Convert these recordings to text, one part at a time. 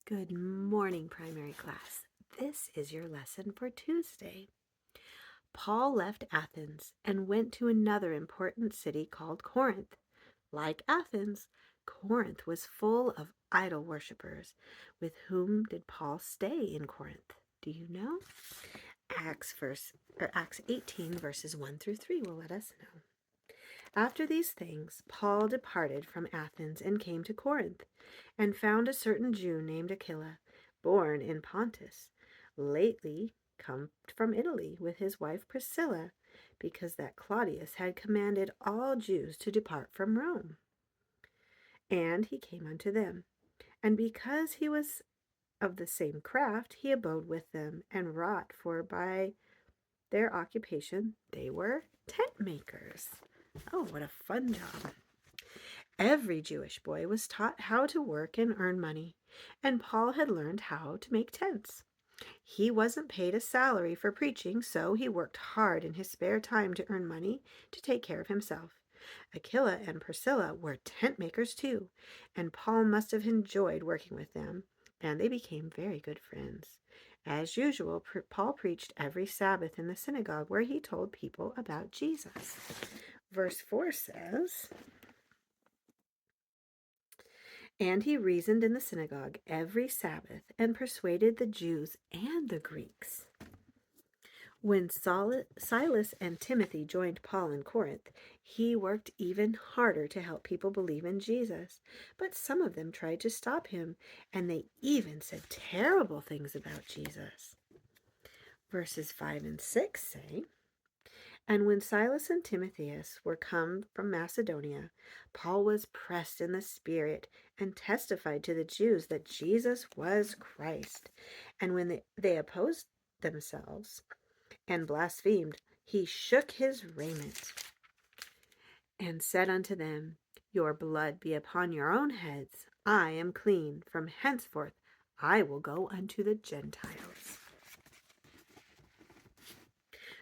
Good morning, primary class. This is your lesson for Tuesday. Paul left Athens and went to another important city called Corinth. Like Athens, Corinth was full of idol worshippers. With whom did Paul stay in Corinth? Do you know? Acts 18 verses 1 through 3 will let us know. After these things, Paul departed from Athens and came to Corinth, and found a certain Jew named Aquila, born in Pontus, lately come from Italy with his wife Priscilla, because that Claudius had commanded all Jews to depart from Rome. And he came unto them, and because he was of the same craft, he abode with them, and wrought, for by their occupation they were tent makers. Oh, what a fun job. Every Jewish boy was taught how to work and earn money, and Paul had learned how to make tents. He wasn't paid a salary for preaching, so he worked hard in his spare time to earn money to take care of himself. Aquila and Priscilla were tent makers too, and Paul must have enjoyed working with them, and they became very good friends. As usual, Paul preached every Sabbath in the synagogue where he told people about Jesus. Verse 4 says, "And he reasoned in the synagogue every Sabbath and persuaded the Jews and the Greeks." When Silas and Timothy joined Paul in Corinth, he worked even harder to help people believe in Jesus. But some of them tried to stop him, and they even said terrible things about Jesus. Verses 5 and 6 say, "And when Silas and Timotheus were come from Macedonia, Paul was pressed in the Spirit and testified to the Jews that Jesus was Christ. And when they opposed themselves and blasphemed, he shook his raiment and said unto them, Your blood be upon your own heads. I am clean. From henceforth I will go unto the Gentiles."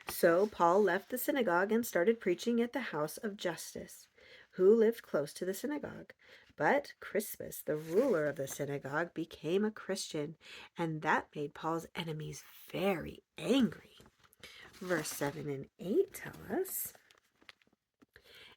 So Paul left the synagogue and started preaching at the house of Justus, who lived close to the synagogue. But Crispus, the ruler of the synagogue, became a Christian, and that made Paul's enemies very angry. Verse 7 and 8 tell us,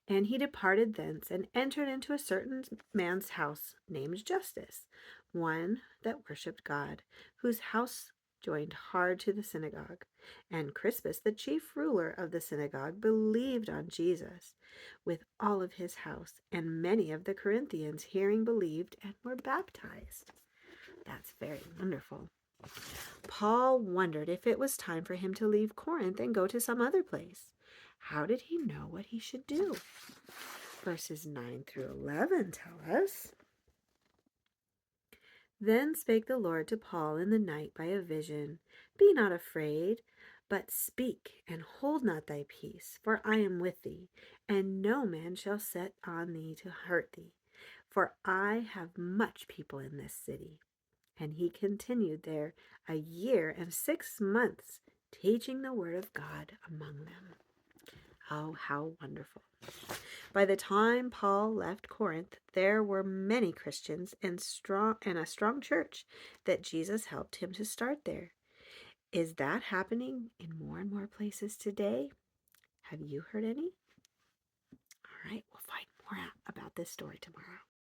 "And he departed thence, and entered into a certain man's house named Justus, one that worshipped God, whose house joined hard to the synagogue. And Crispus, the chief ruler of the synagogue, believed on Jesus with all of his house, and many of the Corinthians, hearing, believed and were baptized." That's very wonderful. Paul wondered if it was time for him to leave Corinth and go to some other place. How did he know what he should do? Verses 9 through 11 tell us, "Then spake the Lord to Paul in the night by a vision, Be not afraid, but speak, and hold not thy peace, for I am with thee, and no man shall set on thee to hurt thee, for I have much people in this city." And he continued there 1 year and 6 months, teaching the word of God among them. Oh, how wonderful. By the time Paul left Corinth, there were many Christians and a strong church that Jesus helped him to start there. Is that happening in more and more places today? Have you heard any? All right, we'll find more out about this story tomorrow.